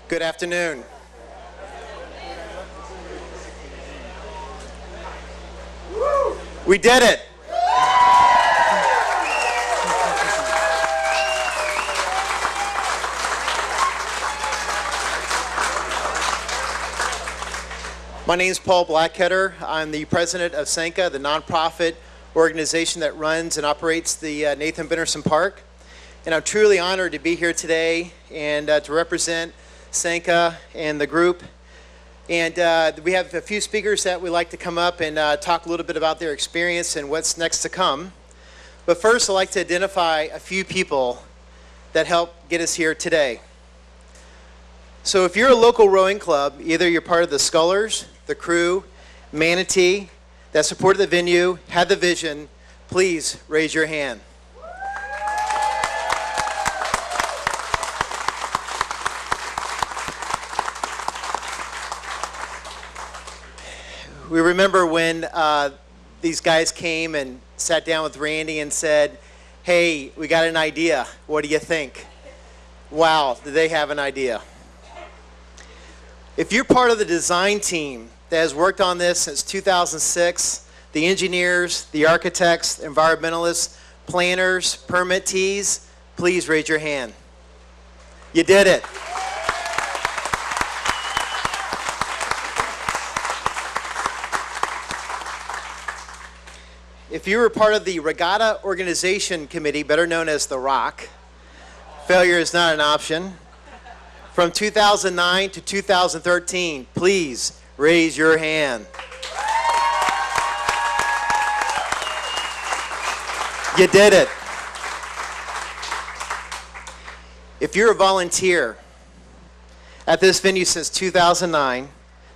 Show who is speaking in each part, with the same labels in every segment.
Speaker 1: Good afternoon. We did it. My name is Paul Blackketter. I'm the president of Senka, the nonprofit organization that runs and operates the Nathan Benderson Park. And I'm truly honored to be here today and to represent Senka and the group. And we have a few speakers that would like to come up and talk a little bit about their experience and what's next to come. But first, I'd like to identify a few people that helped get us here today. So if you're a local rowing club, either you're part of the Scullers, the Crew, Manatee, that supported the venue, had the vision, please raise your hand. We remember when these guys came and sat down with Randy and said, hey, we got an idea. What do you think? Wow, did they have an idea. If you're part of the design team that has worked on this since 2006, the engineers, the architects, environmentalists, planners, permittees, please raise your hand. You did it. If you were part of the Regatta Organization Committee, better known as the ROC, failure is not an option. From 2009 to 2013, please raise your hand. You did it. If you're a volunteer at this venue since 2009,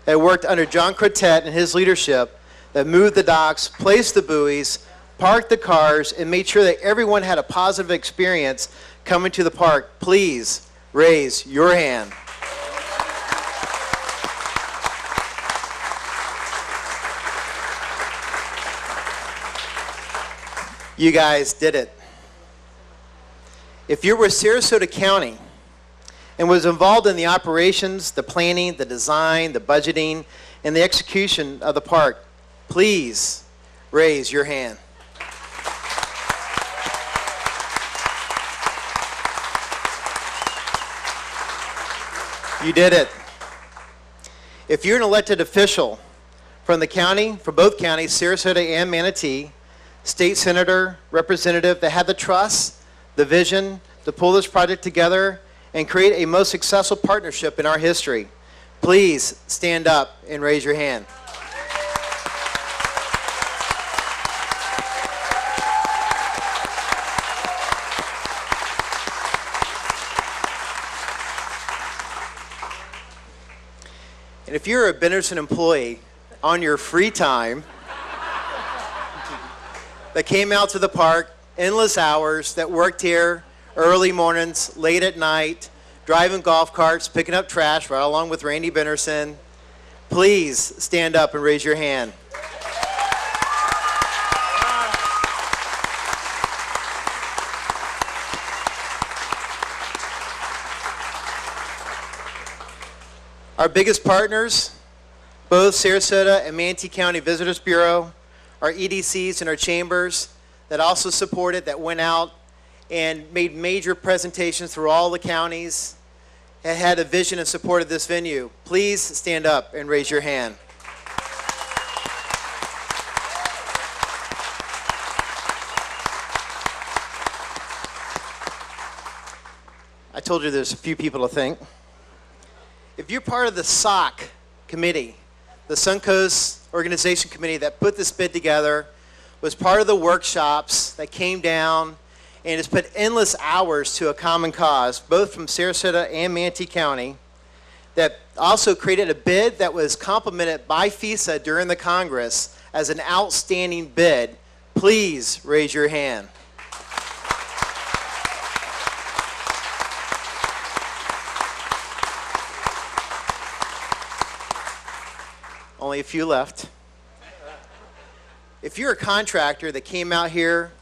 Speaker 1: that worked under John Crotet and his leadership, that moved the docks, placed the buoys, parked the cars, and made sure that everyone had a positive experience coming to the park, please raise your hand. You guys did it. If you were Sarasota County and was involved in the operations, the planning, the design, the budgeting, and the execution of the park, please raise your hand. You did it. If you're an elected official from the county, from both counties, Sarasota and Manatee, state senator, representative that had the trust, the vision to pull this project together and create a most successful partnership in our history, please stand up and raise your hand. And if you're a Benderson employee on your free time that came out to the park, endless hours, that worked here early mornings, late at night, driving golf carts, picking up trash right along with Randy Benderson, please stand up and raise your hand. Our biggest partners, both Sarasota and Manatee County Visitors Bureau, our EDCs and our chambers that also supported, that went out and made major presentations through all the counties, and had a vision and support of this venue. Please stand up and raise your hand. I told you there's a few people to thank. If you're part of the SOC committee, the Suncoast Organization Committee that put this bid together, was part of the workshops that came down and has put endless hours to a common cause, both from Sarasota and Manatee County, that also created a bid that was complimented by FISA during the Congress as an outstanding bid. Please raise your hand. Only a few left. If you're a contractor that came out here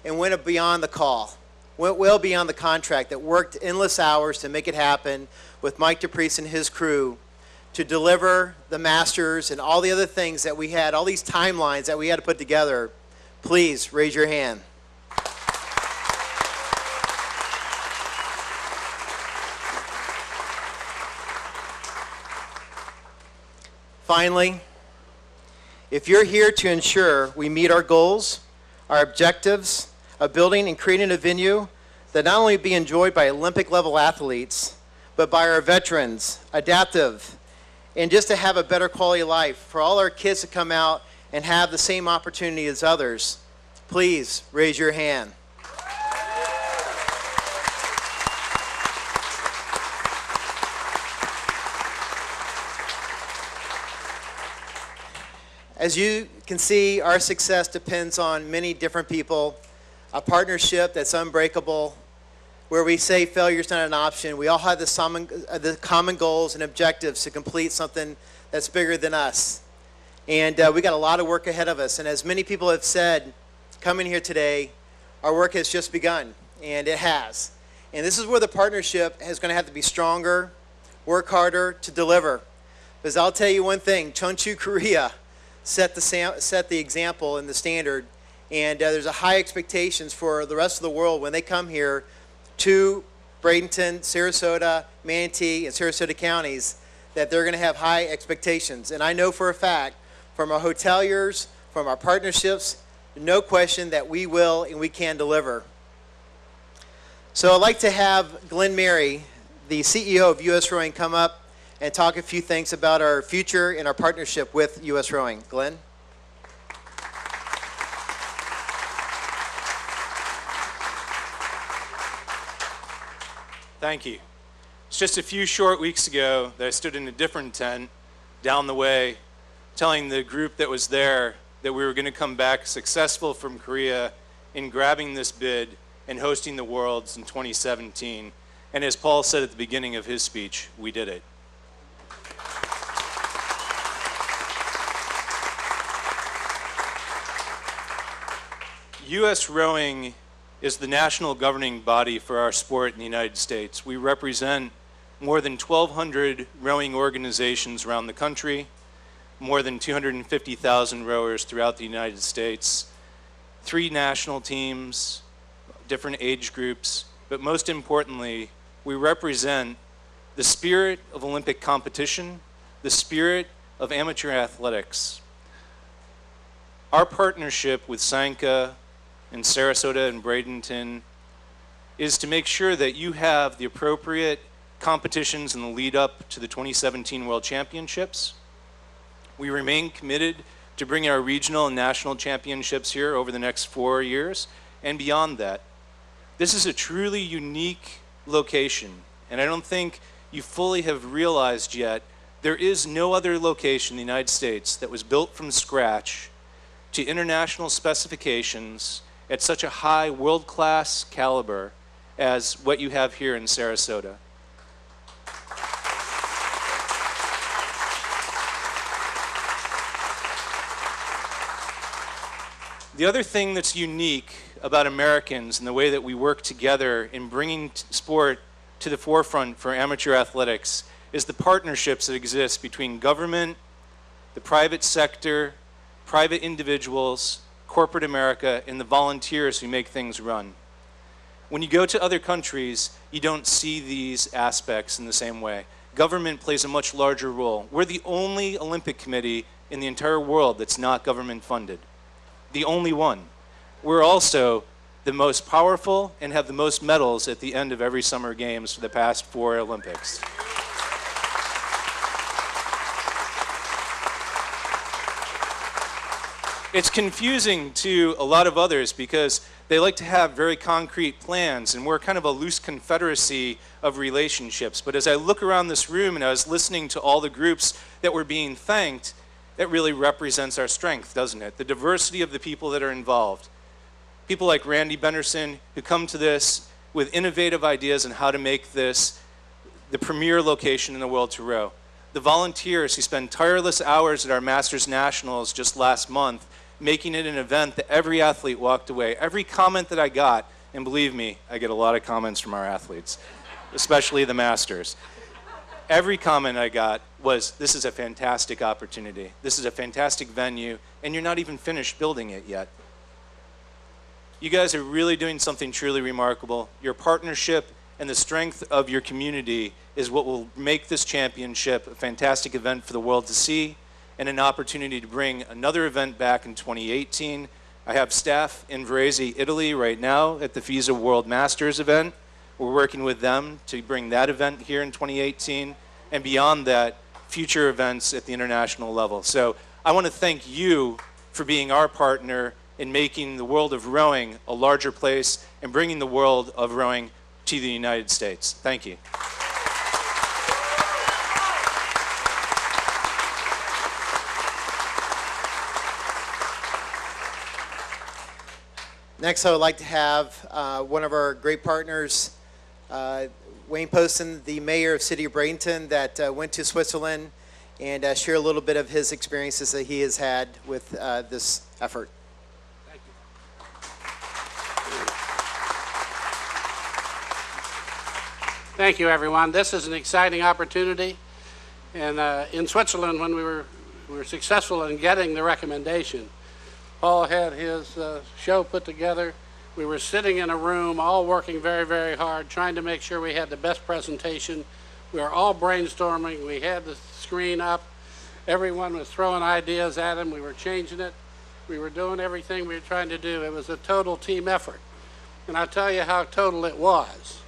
Speaker 1: and went beyond the call, went well beyond the contract, that worked endless hours to make it happen with Mike DePriest and his crew to deliver the Masters and all the other things that we had, all these timelines that we had to put together, please raise your hand. Finally, if you're here to ensure we meet our goals, our objectives of building and creating a venue that not only be enjoyed by Olympic-level athletes, but by our veterans, adaptive, and just to have a better quality of life for all our kids to come out and have the same opportunity as others, please raise your hand. As you can see, our success depends on many different people, a partnership that's unbreakable, where we say failure is not an option. We all have the common goals and objectives to complete something that's bigger than us. And we got a lot of work ahead of us. And as many people have said, coming here today, our work has just begun, and it has. And this is where the partnership is going to have to be stronger, work harder to deliver. Because I'll tell you one thing, Chungju, Korea set the example and the standard, and there's a high expectations for the rest of the world when they come here to Bradenton, Sarasota, Manatee, and Sarasota counties, that they're going to have high expectations. And I know for a fact from our hoteliers, from our partnerships, no question that we will and we can deliver. So I'd like to have Glenn Mary, the CEO of U.S. Rowing, come up and talk a few things about our future and our partnership with U.S. Rowing. Glenn?
Speaker 2: Thank you. It's just a few short weeks ago that I stood in a different tent down the way telling the group that was there that we were going to come back successful from Korea in grabbing this bid and hosting the Worlds in 2017. And as Paul said at the beginning of his speech, we did it. U.S. Rowing is the national governing body for our sport in the United States. We represent more than 1,200 rowing organizations around the country, more than 250,000 rowers throughout the United States, 3 national teams, different age groups, but most importantly, we represent the spirit of Olympic competition, the spirit of amateur athletics. Our partnership with Sanka in Sarasota and Bradenton is to make sure that you have the appropriate competitions in the lead up to the 2017 World Championships. We remain committed to bringing our regional and national championships here over the next 4 years and beyond that. This is a truly unique location, and I don't think you fully have realized yet there is no other location in the United States that was built from scratch to international specifications at such a high world-class caliber as what you have here in Sarasota. The other thing that's unique about Americans and the way that we work together in bringing sport to the forefront for amateur athletics is the partnerships that exist between government, the private sector, private individuals, corporate America, and the volunteers who make things run. When you go to other countries, you don't see these aspects in the same way. Government plays a much larger role. We're the only Olympic committee in the entire world that's not government funded. The only one. We're also the most powerful and have the most medals at the end of every summer games for the past 4 Olympics. It's confusing to a lot of others because they like to have very concrete plans, and we're kind of a loose confederacy of relationships. But as I look around this room and I was listening to all the groups that were being thanked, that really represents our strength, doesn't it? The diversity of the people that are involved. People like Randy Benderson who come to this with innovative ideas on how to make this the premier location in the world to row. The volunteers who spend tireless hours at our Masters Nationals just last month, making it an event that every athlete walked away. Every comment that I got, and believe me, I get a lot of comments from our athletes, especially the Masters. Every comment I got was, this is a fantastic opportunity. This is a fantastic venue, and you're not even finished building it yet. You guys are really doing something truly remarkable. Your partnership and the strength of your community is what will make this championship a fantastic event for the world to see, and an opportunity to bring another event back in 2018. I have staff in Varese, Italy right now at the FISA World Masters event. We're working with them to bring that event here in 2018, and beyond that, future events at the international level. So I want to thank you for being our partner in making the world of rowing a larger place and bringing the world of rowing to the United States. Thank you.
Speaker 1: Next, I would like to have one of our great partners, Wayne Poston, the mayor of City of Bradenton, that went to Switzerland, and share a little bit of his experiences that he has had with this effort.
Speaker 3: Thank you. Thank you, everyone. This is an exciting opportunity. And in Switzerland, when we were successful in getting the recommendation, Paul had his show put together. We were sitting in a room, all working very, very hard, trying to make sure we had the best presentation. We were all brainstorming. We had the screen up. Everyone was throwing ideas at him. We were changing it. We were doing everything we were trying to do. It was a total team effort. And I'll tell you how total it was.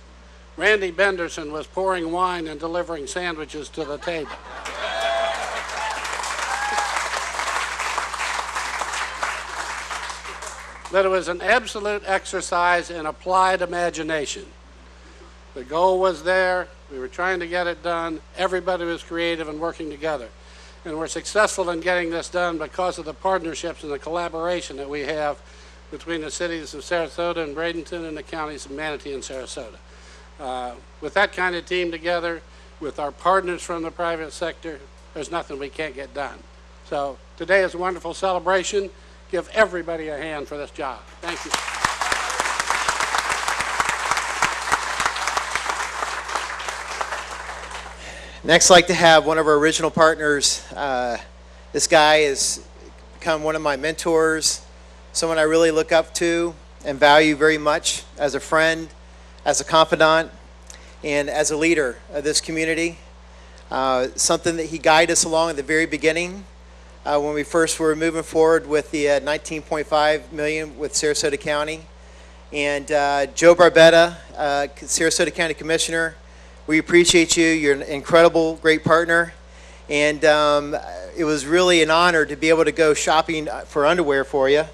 Speaker 3: Randy Benderson was pouring wine and delivering sandwiches to the table. But it was an absolute exercise in applied imagination. The goal was there. We were trying to get it done. Everybody was creative and working together. And we're successful in getting this done because of the partnerships and the collaboration that we have between the cities of Sarasota and Bradenton and the counties of Manatee and Sarasota. With that kind of team together, with our partners from the private sector, there's nothing we can't get done. So today is a wonderful celebration. Give everybody a hand for this job. Thank you.
Speaker 1: Next, I'd like to have one of our original partners. This guy has become one of my mentors, someone I really look up to and value very much as a friend, as a confidant, and as a leader of this community. Something that he guided us along at the very beginning. When we first were moving forward with the $19.5 million with Sarasota County. And Joe Barbetta, Sarasota County Commissioner, we appreciate you. You're an incredible, great partner. And it was really an honor to be able to go shopping for underwear for you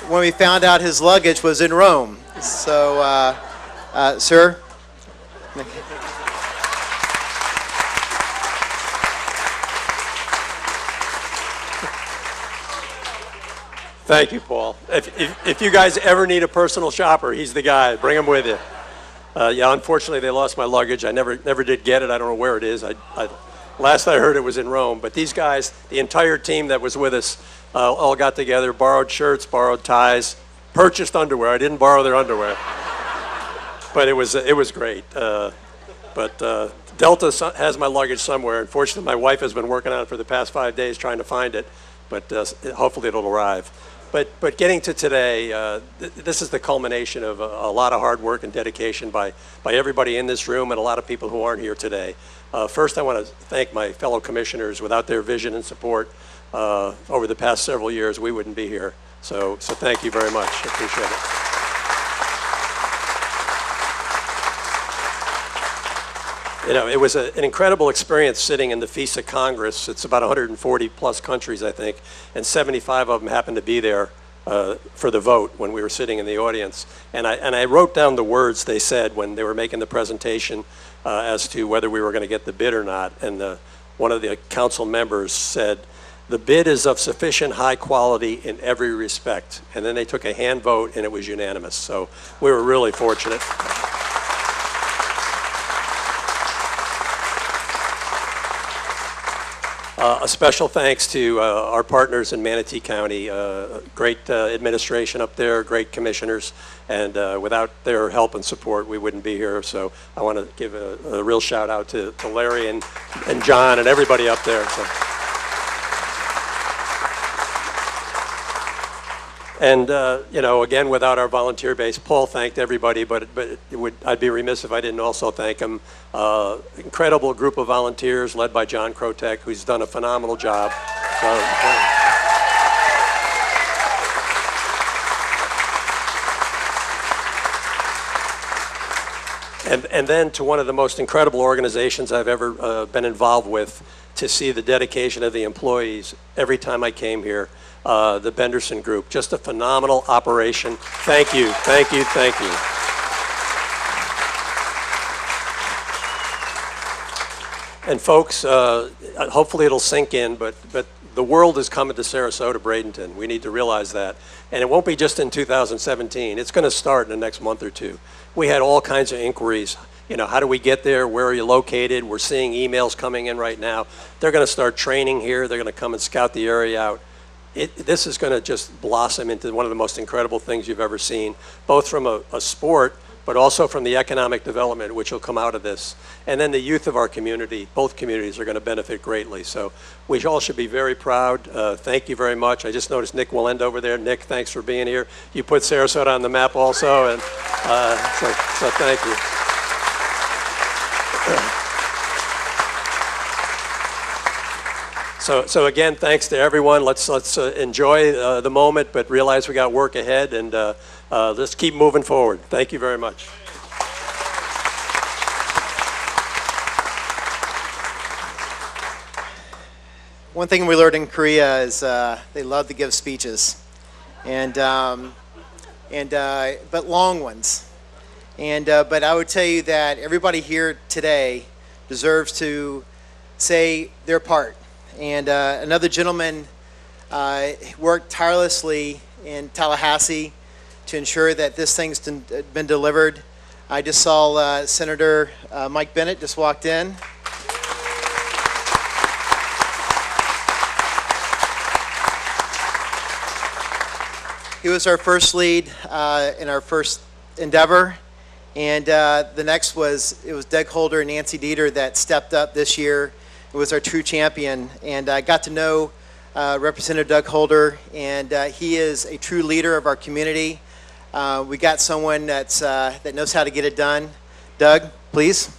Speaker 1: when we found out his luggage was in Rome. So, sir.
Speaker 4: Thank you, Paul. If you guys ever need a personal shopper, he's the guy. Bring him with you. Yeah, unfortunately, they lost my luggage. I never did get it. I don't know where it is. Last I heard, it was in Rome. But these guys, the entire team that was with us, all got together, borrowed shirts, borrowed ties, purchased underwear. I didn't borrow their underwear, but it was great. But Delta has my luggage somewhere. Unfortunately, my wife has been working on it for the past 5 days trying to find it, but hopefully it'll arrive. But getting to today, this is the culmination of a lot of hard work and dedication by everybody in this room and a lot of people who aren't here today. First, I want to thank my fellow commissioners. Without their vision and support over the past several years, we wouldn't be here. So thank you very much. I appreciate it. You know, it was an incredible experience sitting in the FISA Congress. It's about 140 plus countries, I think, and 75 of them happened to be there for the vote when we were sitting in the audience. And I wrote down the words they said when they were making the presentation as to whether we were going to get the bid or not. And one of the council members said, "The bid is of sufficient high quality in every respect." And then they took a hand vote and it was unanimous. So we were really fortunate. A special thanks to our partners in Manatee County, great administration up there, great commissioners, and without their help and support, we wouldn't be here. So I want to give a real shout out to Larry and John and everybody up there. So. And, you know, again, without our volunteer base, Paul thanked everybody, but I'd be remiss if I didn't also thank him. Incredible group of volunteers led by John Krotek, who's done a phenomenal job. And then to one of the most incredible organizations I've ever been involved with, to see the dedication of the employees every time I came here. The Benderson Group, just a phenomenal operation. Thank you, thank you, thank you. And folks, hopefully it'll sink in, but the world is coming to Sarasota, Bradenton. We need to realize that. And it won't be just in 2017. It's going to start in the next month or two. We had all kinds of inquiries. You know, how do we get there? Where are you located? We're seeing emails coming in right now. They're going to start training here. They're going to come and scout the area out. This is going to just blossom into one of the most incredible things you've ever seen, both from a sport, but also from the economic development which will come out of this. And then the youth of our community, both communities are going to benefit greatly. So we all should be very proud. Thank you very much. I just noticed Nick will end over there. Nick, thanks for being here. You put Sarasota on the map also, and so thank you. So again, thanks to everyone. Let's enjoy the moment, but realize we got work ahead, and let's keep moving forward. Thank you very much.
Speaker 1: One thing we learned in Korea is they love to give speeches, but long ones. But I would tell you that everybody here today deserves to say their part. And another gentleman worked tirelessly in Tallahassee to ensure that this thing's been delivered. I just saw Senator Mike Bennett just walked in. He was our first lead in our first endeavor. And the next was Doug Holder and Nancy Dieter that stepped up this year. It was our true champion, and I got to know Representative Doug Holder, and he is a true leader of our community. We got someone that knows how to get it done. Doug, please.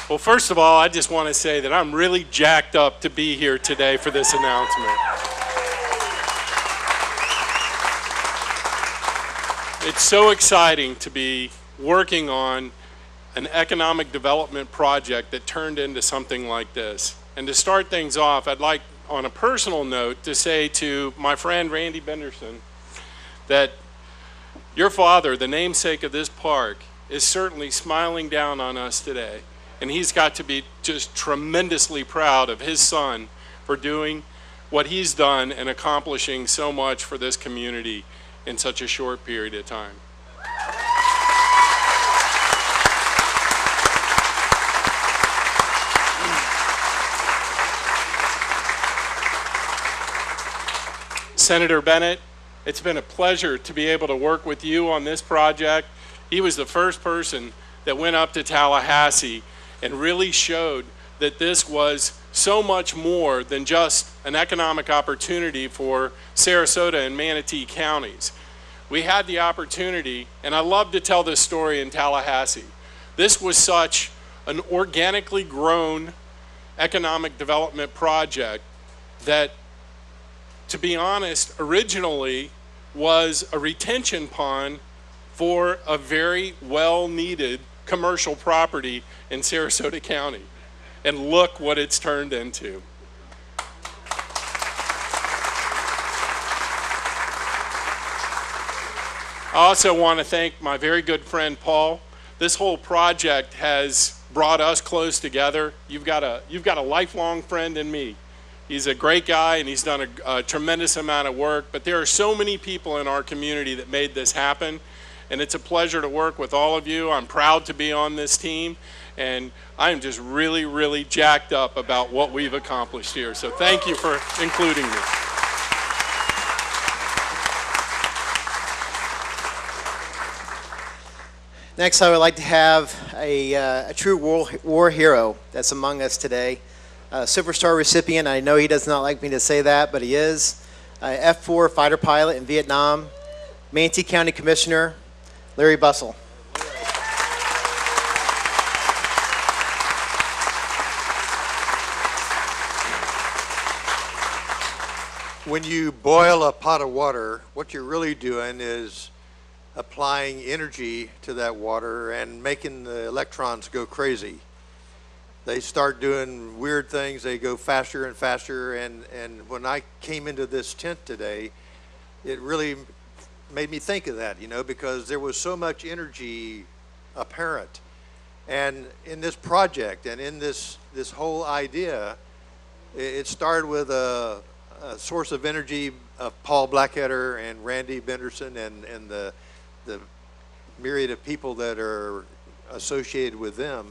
Speaker 5: Well, first of all, I just want to say that I'm really jacked up to be here today for this announcement. It's so exciting to be working on an economic development project that turned into something like this. And to start things off, I'd like, on a personal note, to say to my friend Randy Benderson that your father, the namesake of this park, is certainly smiling down on us today. And he's got to be just tremendously proud of his son for doing what he's done and accomplishing so much for this community in such a short period of time. Senator Bennett, it's been a pleasure to be able to work with you on this project. He was the first person that went up to Tallahassee and really showed that this was so much more than just an economic opportunity for Sarasota and Manatee counties. We had the opportunity, and I love to tell this story in Tallahassee. This was such an organically grown economic development project that, to be honest, originally was a retention pond for a very well-needed commercial property in Sarasota County. And look what it's turned into. I also want to thank my very good friend Paul. This whole project has brought us close together. You've got a lifelong friend in me. He's a great guy and he's done a tremendous amount of work, but there are so many people in our community that made this happen, and it's a pleasure to work with all of you. I'm proud to be on this team, and I am just really, really jacked up about what we've accomplished here. So thank you for including me.
Speaker 1: Next, I would like to have a true war hero that's among us today. Silver Star recipient. I know he does not like me to say that, but he is. F-4 fighter pilot in Vietnam. Manatee County Commissioner, Larry Bussell.
Speaker 6: When you boil a pot of water, what you're really doing is applying energy to that water and making the electrons go crazy. They start doing weird things. They go faster and faster. And when I came into this tent today, it really made me think of that, you know, because there was so much energy apparent. And in this project and in this whole idea, it started with a source of energy of Paul Blackheader and Randy Benderson and the myriad of people that are associated with them.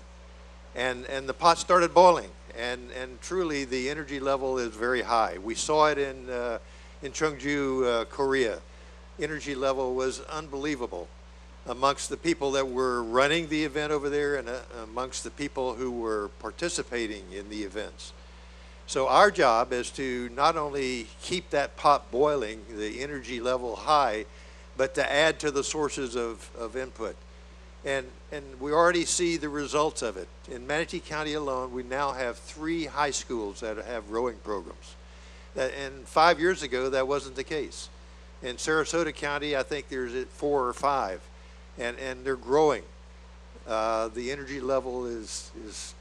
Speaker 6: And the pot started boiling, and truly the energy level is very high. We saw it in Cheongju, Korea. Energy level was unbelievable amongst the people that were running the event over there and amongst the people who were participating in the events. So our job is to not only keep that pot boiling, the energy level high, but to add to the sources of input. And we already see the results of it. In Manatee County alone, we now have 3 high schools that have rowing programs. And 5 years ago, that wasn't the case. In Sarasota County, I think there's 4 or 5, and they're growing. The energy level is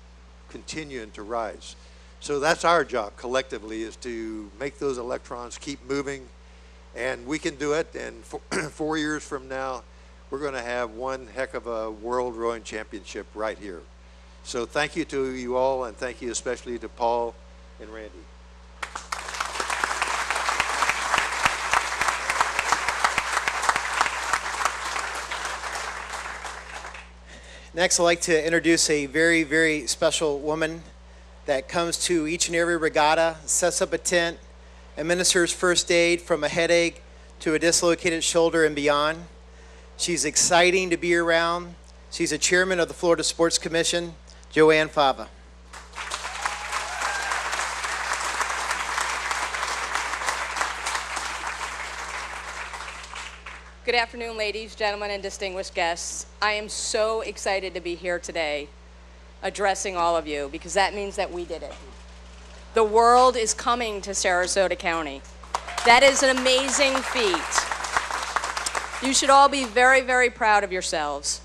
Speaker 6: continuing to rise. So that's our job collectively, is to make those electrons keep moving, and we can do it. And 4 years from now, we're going to have one heck of a World Rowing Championship right here. So thank you to you all, and thank you especially to Paul and Randy.
Speaker 1: Next, I'd like to introduce a very, very special woman that comes to each and every regatta, sets up a tent, administers first aid from a headache to a dislocated shoulder and beyond. She's exciting to be around. She's a chairman of the Florida Sports Commission, Joanne Fava.
Speaker 7: Good afternoon, ladies, gentlemen, and distinguished guests. I am so excited to be here today addressing all of you, because that means that we did it. The world is coming to Sarasota County. That is an amazing feat. You should all be very, very proud of yourselves.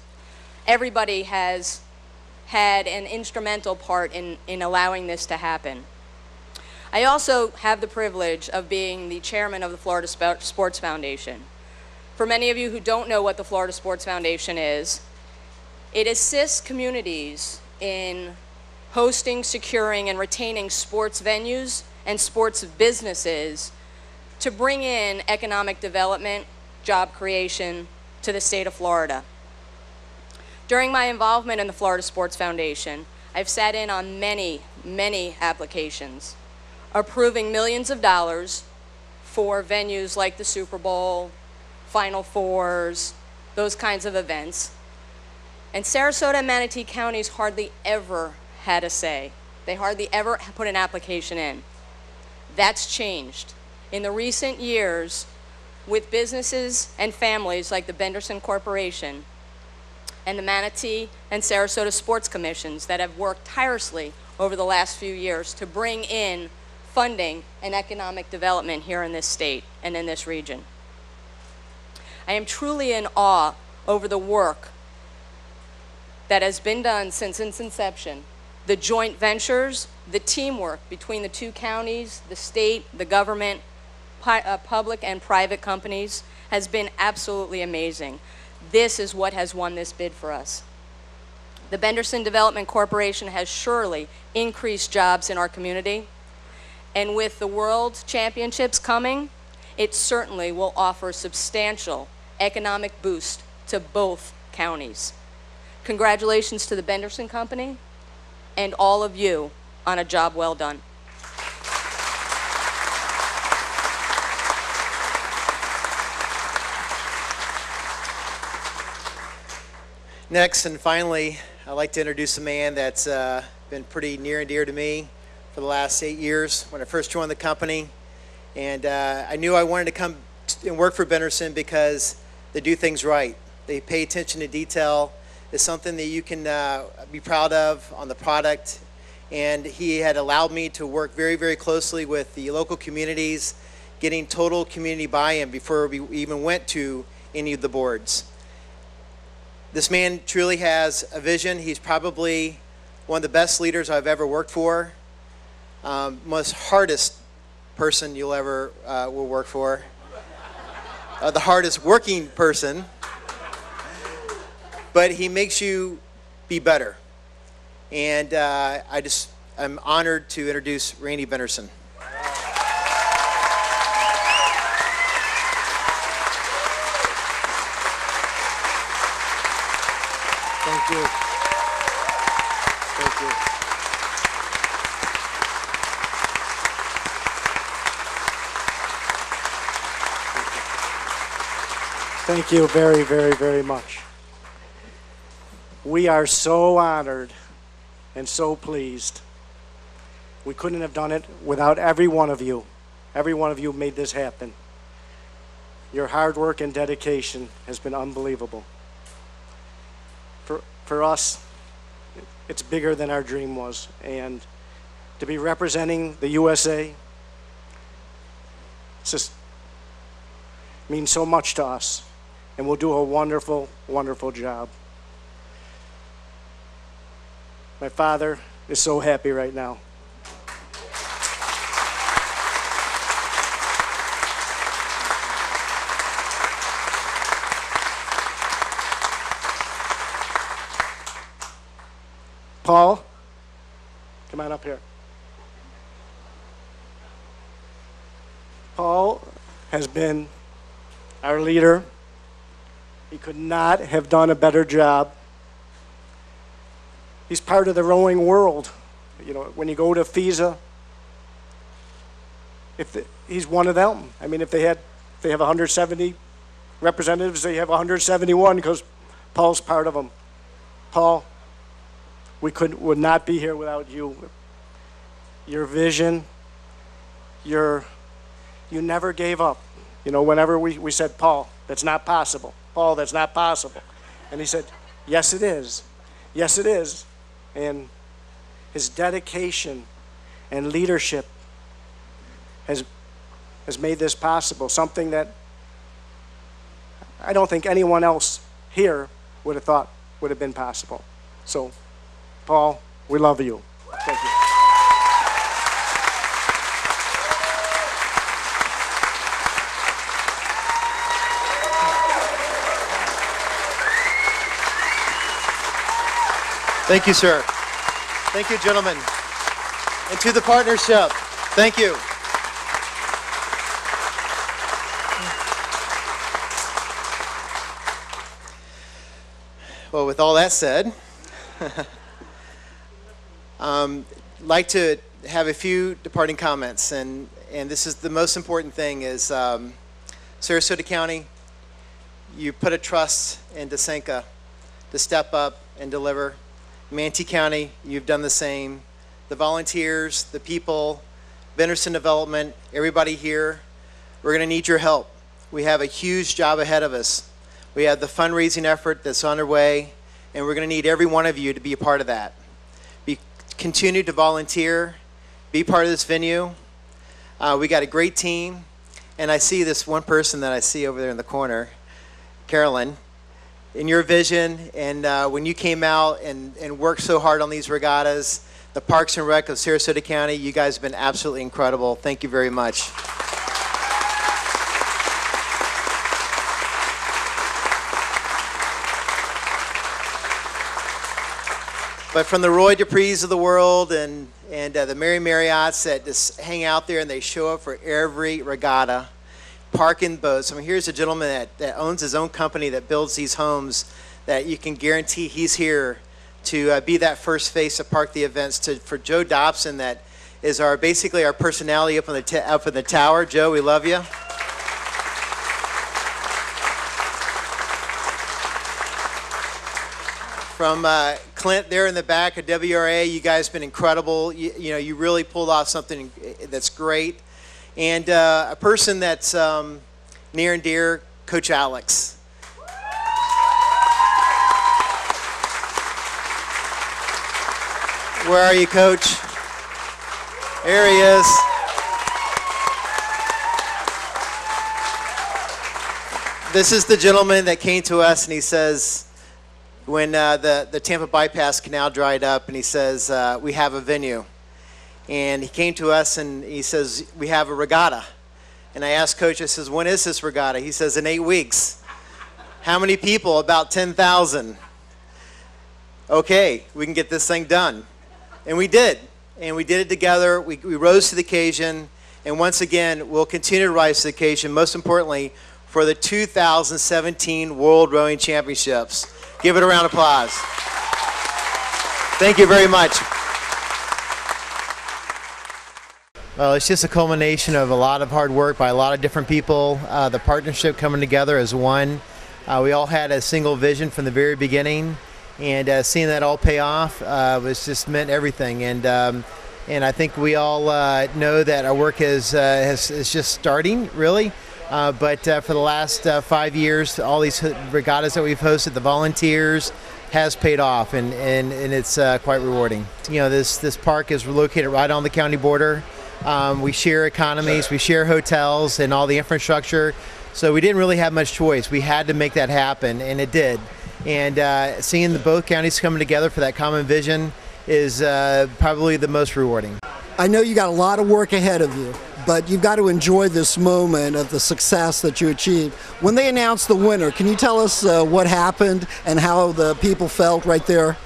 Speaker 7: Everybody has had an instrumental part in allowing this to happen. I also have the privilege of being the chairman of the Florida Sports Foundation. For many of you who don't know what the Florida Sports Foundation is, it assists communities in hosting, securing, and retaining sports venues and sports businesses to bring in economic development, job creation to the state of Florida. During my involvement in the Florida Sports Foundation, I've sat in on many, many applications, approving millions of dollars for venues like the Super Bowl, Final Fours, those kinds of events. And Sarasota and Manatee counties hardly ever had a say. They hardly ever put an application in. That's changed. In the recent years, with businesses and families like the Benderson Corporation and the Manatee and Sarasota Sports Commissions that have worked tirelessly over the last few years to bring in funding and economic development here in this state and in this region. I am truly in awe over the work that has been done since its inception, the joint ventures, the teamwork between the two counties, the state, the government, public and private companies has been absolutely amazing. This is what has won this bid for us. The Benderson Development Corporation has surely increased jobs in our community, and with the World Championships coming, it certainly will offer substantial economic boost to both counties. Congratulations to the Benderson Company and all of you on a job well done.
Speaker 1: Next and finally, I'd like to introduce a man that's been pretty near and dear to me for the last 8 years when I first joined the company. And I knew I wanted to come and work for Benderson because they do things right. They pay attention to detail. It's something that you can be proud of on the product. And he had allowed me to work very, very closely with the local communities, getting total community buy-in before we even went to any of the boards. This man truly has a vision. He's probably one of the best leaders I've ever worked for. Most hardest person you'll ever will work for. The hardest working person. But he makes you be better. And I'm honored to introduce Randy Benderson.
Speaker 8: Thank you. Thank you. Thank you very, very, very much. We are so honored and so pleased. We couldn't have done it without every one of you. Every one of you made this happen. Your hard work and dedication has been unbelievable. For us, it's bigger than our dream was. And to be representing the USA, it's just means so much to us. And we'll do a wonderful, wonderful job. My father is so happy right now. Paul, come on up here. Paul has been our leader. He could not have done a better job. He's part of the rowing world. You know, when you go to FISA, he's one of them. I mean, if they have 170 representatives, they have 171 because Paul's part of them. Paul, we would not be here without you. Your vision, you never gave up. You know, whenever we said, Paul, that's not possible. Paul, that's not possible. And he said, yes, it is. Yes, it is. And his dedication and leadership has made this possible, something that I don't think anyone else here would have thought would have been possible. So, Paul, we love you. Thank you.
Speaker 1: Thank you, sir. Thank you, gentlemen. And to the partnership, thank you. Well, with all that said, like to have a few departing comments, and this is the most important thing is Sarasota County, you put a trust into Senka to step up and deliver. Manatee County, you've done the same. The volunteers, the people, Benderson Development, everybody here, we're going to need your help. We have a huge job ahead of us. We have the fundraising effort that's underway, and we're going to need every one of you to be a part of that. Continue to volunteer, be part of this venue. We got a great team, and I see this one person that I see over there in the corner. Carolyn, in your vision, and when you came out and worked so hard on these regattas, the Parks and Rec of Sarasota County, you guys have been absolutely incredible. Thank you very much. But from the Roy Duprees of the world and the Mary Marriotts that just hang out there and they show up for every regatta, parking boats. I mean, here's a gentleman that owns his own company that builds these homes that you can guarantee he's here to be that first face to park the events. For Joe Dobson, that is basically our personality up in the tower. Joe, we love you. From Clint there in the back of WRA, you guys have been incredible. You really pulled off something that's great. And a person that's near and dear, Coach Alex. Where are you, Coach? There he is. This is the gentleman that came to us and he says, when the Tampa Bypass Canal dried up, and he says, we have a venue. And he came to us and he says, we have a regatta. And I asked Coach, I says, when is this regatta? He says, in 8 weeks. How many people? About 10,000. Okay, we can get this thing done. And we did. And we did it together. We rose to the occasion. And once again, we'll continue to rise to the occasion, most importantly, for the 2017 World Rowing Championships. Give it a round of applause. Thank you very much. Well, it's just a culmination of a lot of hard work by a lot of different people. The partnership coming together as one. We all had a single vision from the very beginning, and seeing that all pay off was just meant everything. And I think we all know that our work is just starting, really. But for the last 5 years, all these regattas that we've hosted, the volunteers, has paid off, and it's quite rewarding. This park is located right on the county border. We share economies, we share hotels and all the infrastructure, so we didn't really have much choice. We had to make that happen, and it did. And seeing both counties coming together for that common vision is probably the most rewarding.
Speaker 9: I know you got a lot of work ahead of you, but you've got to enjoy this moment of the success that you achieved. When they announced the winner, can you tell us what happened and how the people felt right there?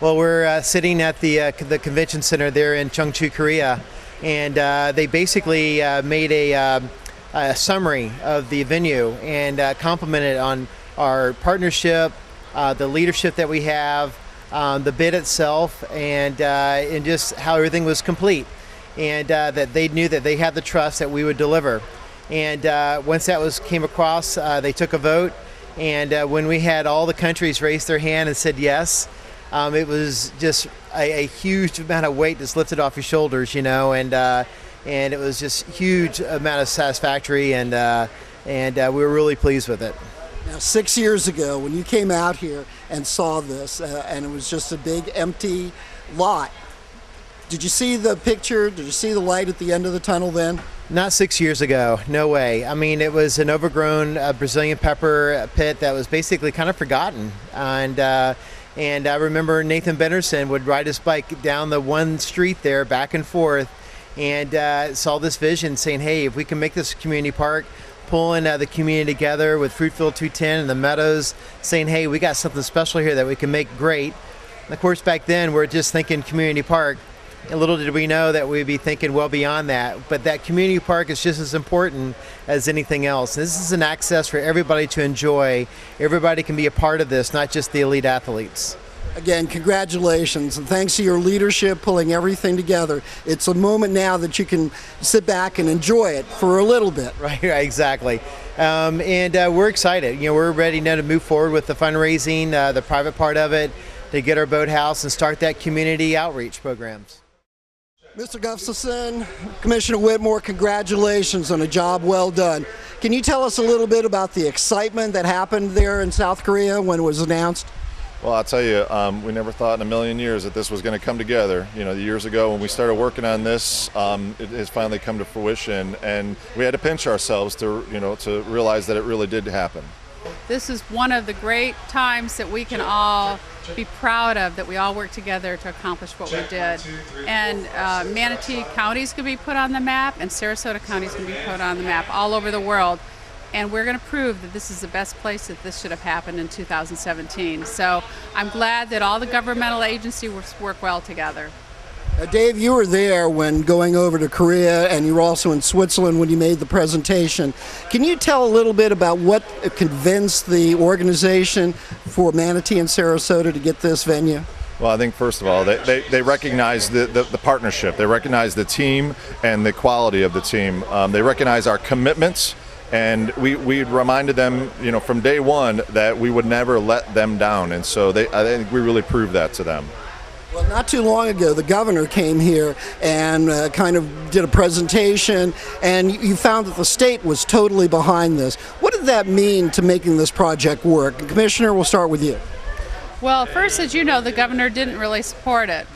Speaker 1: Well, we're sitting at the convention center there in Cheongju, Korea, and they basically made a summary of the venue and complimented on our partnership, the leadership that we have, the bid itself, and just how everything was complete. And that they knew that they had the trust that we would deliver. And once that came across, they took a vote. And when we had all the countries raise their hand and said yes, it was just a huge amount of weight that's lifted off your shoulders, and it was just huge amount of satisfactory, and we were really pleased with it.
Speaker 9: Now, 6 years ago, when you came out here and saw this, and it was just a big empty lot, did you see the picture? Did you see the light at the end of the tunnel then?
Speaker 1: Not 6 years ago, no way. I mean, it was an overgrown Brazilian pepper pit that was basically kind of forgotten. And I remember Nathan Benderson would ride his bike down the one street there back and forth, and saw this vision saying, hey, if we can make this community park, pulling the community together with Fruitfield 210 and the Meadows, saying, hey, we got something special here that we can make great. And of course, back then, we're just thinking community park. And little did we know that we'd be thinking well beyond that. But that community park is just as important as anything else. This is an access for everybody to enjoy. Everybody can be a part of this, not just the elite athletes.
Speaker 9: Again, congratulations, and thanks to your leadership pulling everything together. It's a moment now that you can sit back and enjoy it for a little bit.
Speaker 1: Right, exactly. And we're excited. We're ready now to move forward with the fundraising, the private part of it, to get our boathouse and start that community outreach programs.
Speaker 9: Mr. Gustafson, Commissioner Whitmore, congratulations on a job well done. Can you tell us a little bit about the excitement that happened there in South Korea when it was announced?
Speaker 10: Well, I'll tell you, we never thought in a million years that this was going to come together. Years ago when we started working on this, it has finally come to fruition, and we had to pinch ourselves to realize that it really did happen.
Speaker 11: This is one of the great times that we can all be proud of, that we all worked together to accomplish what we did. And Manatee County is going to be put on the map, and Sarasota County is going to be put on the map all over the world. And we're going to prove that this is the best place that this should have happened in 2017. So I'm glad that all the governmental agencies work well together.
Speaker 9: Dave, you were there when going over to Korea, and you were also in Switzerland when you made the presentation. Can you tell a little bit about what convinced the organization for Manatee and Sarasota to get this venue?
Speaker 10: Well, I think first of all, they recognize the partnership. They recognize the team and the quality of the team. They recognize our commitments. And we reminded them, from day one that we would never let them down. And so I think we really proved that to them.
Speaker 9: Well, not too long ago, the governor came here and kind of did a presentation, and you found that the state was totally behind this. What did that mean to making this project work? Commissioner, we'll start with you.
Speaker 11: Well, first, as you know, the governor didn't really support it.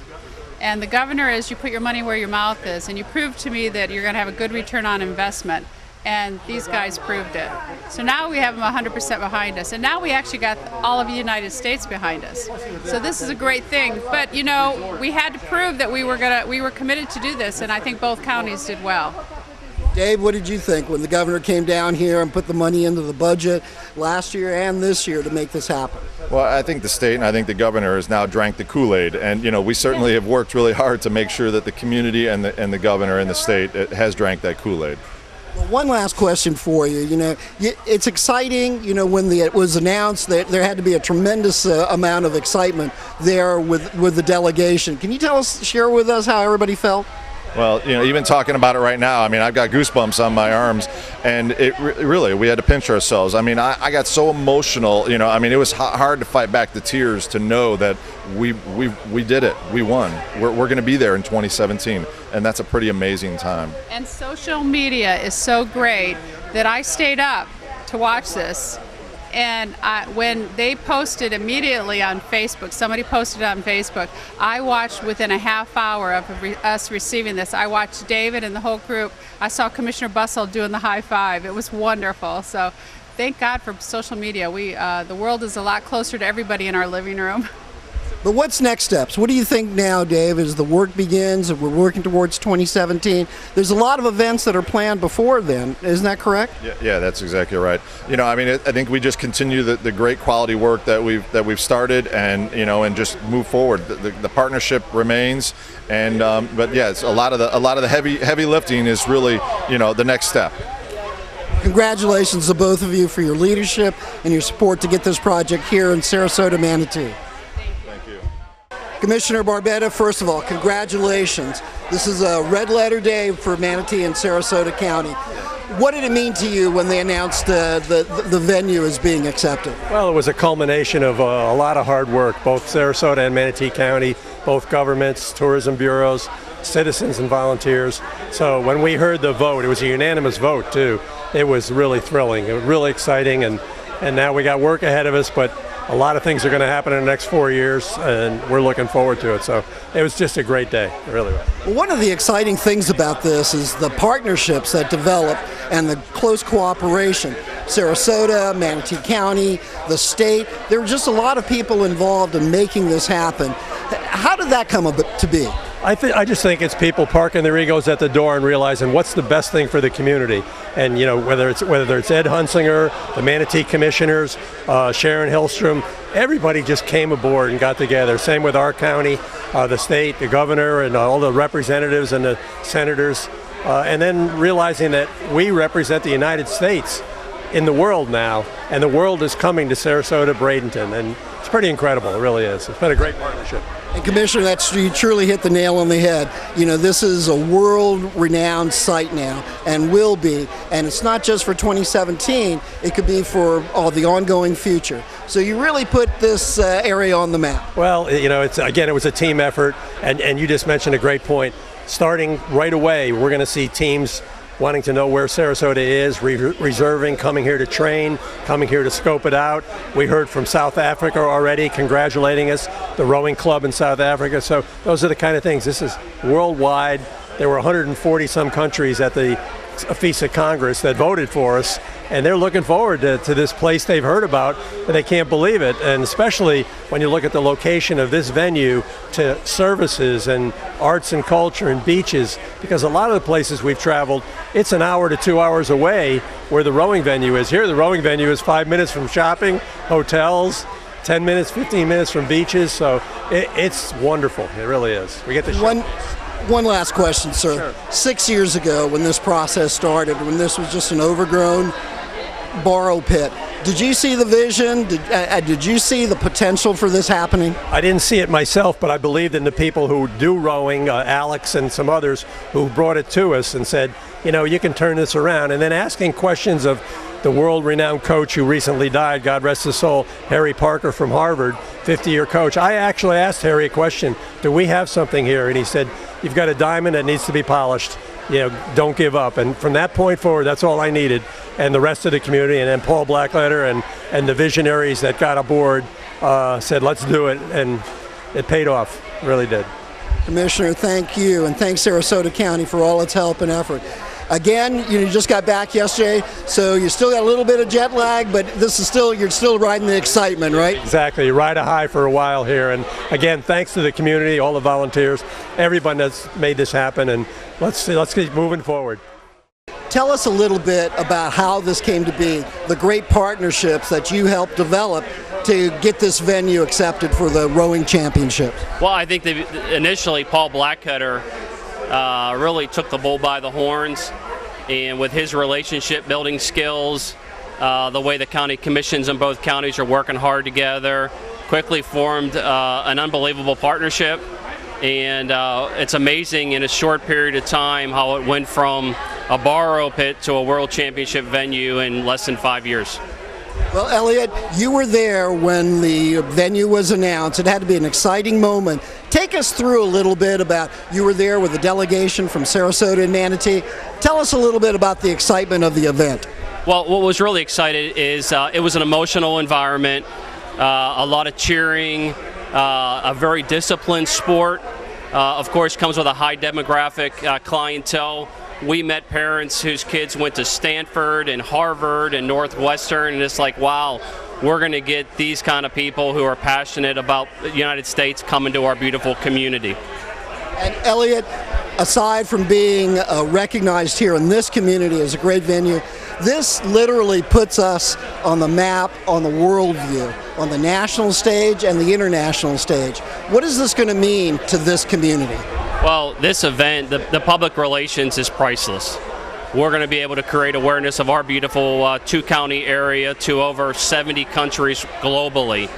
Speaker 11: And the governor is, you put your money where your mouth is, and you proved to me that you're going to have a good return on investment. And these guys proved it. So now we have them 100% behind us. And now we actually got all of the United States behind us. So this is a great thing. But we had to prove that we were committed to do this, and I think both counties did well.
Speaker 9: Dave, what did you think when the governor came down here and put the money into the budget last year and this year to make this happen?
Speaker 10: Well, I think the state and I think the governor has now drank the Kool-Aid, and we certainly have worked really hard to make sure that the community and the governor and the state has drank that Kool-Aid.
Speaker 9: Well, one last question for you. It's exciting. When it was announced that there had to be a tremendous amount of excitement there with the delegation. Can you share with us how everybody felt?
Speaker 10: Well, even talking about it right now, I've got goosebumps on my arms, and really, we had to pinch ourselves. I got so emotional. It was hard to fight back the tears to know that we did it. We won. We're going to be there in 2017, and that's a pretty amazing time.
Speaker 11: And social media is so great that I stayed up to watch this. And when they posted immediately on Facebook, somebody posted on Facebook, I watched within a half hour of us receiving this. I watched David and the whole group. I saw Commissioner Bussell doing the high five. It was wonderful. So thank God for social media. The world is a lot closer to everybody in our living room.
Speaker 9: But what's next steps? What do you think now, Dave, as the work begins and we're working towards 2017? There's a lot of events that are planned before then. Isn't that correct?
Speaker 10: Yeah, that's exactly right. I think we just continue the great quality work that we've started, and just move forward. The partnership remains, and but yeah, it's a lot of the heavy lifting is really the next step.
Speaker 9: Congratulations to both of you for your leadership and your support to get this project here in Sarasota, Manatee. Commissioner Barbetta, first of all, congratulations. This is a red letter day for Manatee and Sarasota County. What did it mean to you when they announced the venue as being accepted?
Speaker 4: Well, it was a culmination of a lot of hard work, both Sarasota and Manatee County, both governments, tourism bureaus, citizens and volunteers. So when we heard the vote, it was a unanimous vote too. It was really thrilling. It was really exciting, and now we got work ahead of us, but a lot of things are going to happen in the next 4 years, and we're looking forward to it. So it was just a great day. It really was.
Speaker 9: Well, one of the exciting things about this is the partnerships that develop and the close cooperation. Sarasota, Manatee County, the state, there were just a lot of people involved in making this happen. How did that come to be?
Speaker 4: I just think it's people parking their egos at the door and realizing what's the best thing for the community. And whether it's Ed Hunsinger, the Manatee Commissioners, Sharon Hillstrom, everybody just came aboard and got together. Same with our county, the state, the governor, and all the representatives and the senators. And then realizing that we represent the United States in the world now, and the world is coming to Sarasota, Bradenton, and it's pretty incredible. It really is. It's been a great partnership.
Speaker 9: And Commissioner, you truly hit the nail on the head. This is a world-renowned site now, and will be. And it's not just for 2017; it could be for the ongoing future. So you really put this area on the map.
Speaker 4: Well, it was a team effort, and you just mentioned a great point. Starting right away, we're going to see teams wanting to know where Sarasota is, reserving, coming here to train, coming here to scope it out. We heard from South Africa already congratulating us, the rowing club in South Africa. So those are the kind of things. This is worldwide. There were 140 some countries at the a piece of Congress that voted for us, and they're looking forward to this place they've heard about, and they can't believe it. And especially when you look at the location of this venue to services and arts and culture and beaches, because a lot of the places we've traveled, it's an hour to 2 hours away where the rowing venue is. Here, the rowing venue is 5 minutes from shopping, hotels, 10 minutes, 15 minutes from beaches, so it's wonderful. It really is. We get to
Speaker 9: One last question, sir.
Speaker 4: Sure.
Speaker 9: 6 years ago, when this process started, when this was just an overgrown borrow pit, did you see the vision? Did you see the potential for this happening?
Speaker 4: I didn't see it myself, but I believed in the people who do rowing, Alex and some others who brought it to us and said, you know, you can turn this around. And then asking questions of the world-renowned coach who recently died, God rest his soul, Harry Parker from Harvard, 50-year coach. I actually asked Harry a question, do we have something here? And he said, you've got a diamond that needs to be polished. You know, don't give up. And from that point forward, that's all I needed. And the rest of the community, and then Paul Blackletter and the visionaries that got aboard said, let's do it. And it paid off, it really did.
Speaker 9: Commissioner, thank you, and thanks Sarasota County for all its help and effort. Again, you just got back yesterday, so you still got a little bit of jet lag, but this is you're still riding the excitement, right?
Speaker 4: Exactly. You ride a high for a while here. And again, thanks to the community, all the volunteers, everyone that's made this happen, and let's keep moving forward.
Speaker 9: Tell us a little bit about how this came to be, the great partnerships that you helped develop to get this venue accepted for the rowing championships.
Speaker 12: Well, I think initially Paul Blackletter really took the bull by the horns, and with his relationship building skills, the way the county commissions in both counties are working hard together, quickly formed an unbelievable partnership. And it's amazing in a short period of time how it went from a borrow pit to a world championship venue in less than 5 years.
Speaker 9: Well, Elliot, you were there when the venue was announced. It had to be an exciting moment. Take us through a little bit about, you were there with a delegation from Sarasota and Manatee. Tell us a little bit about the excitement of the event.
Speaker 12: Well, what was really exciting is it was an emotional environment, a lot of cheering, a very disciplined sport. Of course, comes with a high demographic clientele. We met parents whose kids went to Stanford and Harvard and Northwestern, and it's like, wow, we're going to get these kind of people who are passionate about the United States coming to our beautiful community.
Speaker 9: And Elliot, aside from being recognized here in this community as a great venue, this literally puts us on the map, on the world view, on the national stage and the international stage. What is this going to mean to this community?
Speaker 12: Well, this event, the public relations is priceless. We're going to be able to create awareness of our beautiful two-county area to over 70 countries globally.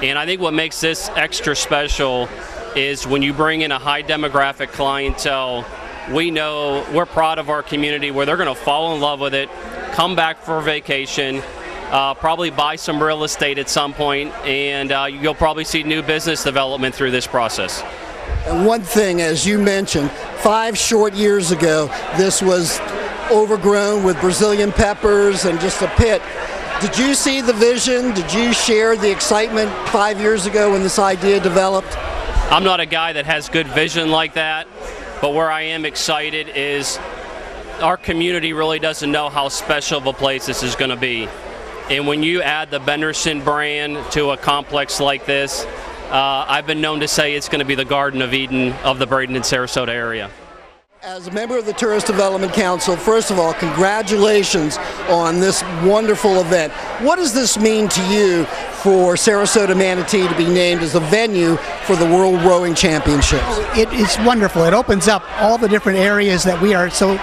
Speaker 12: And I think what makes this extra special is when you bring in a high demographic clientele, we know we're proud of our community where they're going to fall in love with it, come back for vacation, probably buy some real estate at some point, and you'll probably see new business development through this process.
Speaker 9: And one thing, as you mentioned, 5 short years ago, this was overgrown with Brazilian peppers and just a pit. Did you see the vision? Did you share the excitement 5 years ago when this idea developed?
Speaker 12: I'm not a guy that has good vision like that, but where I am excited is our community really doesn't know how special of a place this is going to be. And when you add the Benderson brand to a complex like this, I've been known to say it's going to be the Garden of Eden of the Braden and Sarasota area.
Speaker 9: As a member of the Tourist Development Council, first of all, congratulations on this wonderful event. What does this mean to you for Sarasota Manatee to be named as the venue for the World Rowing Championships?
Speaker 13: It's wonderful. It opens up all the different areas that we are so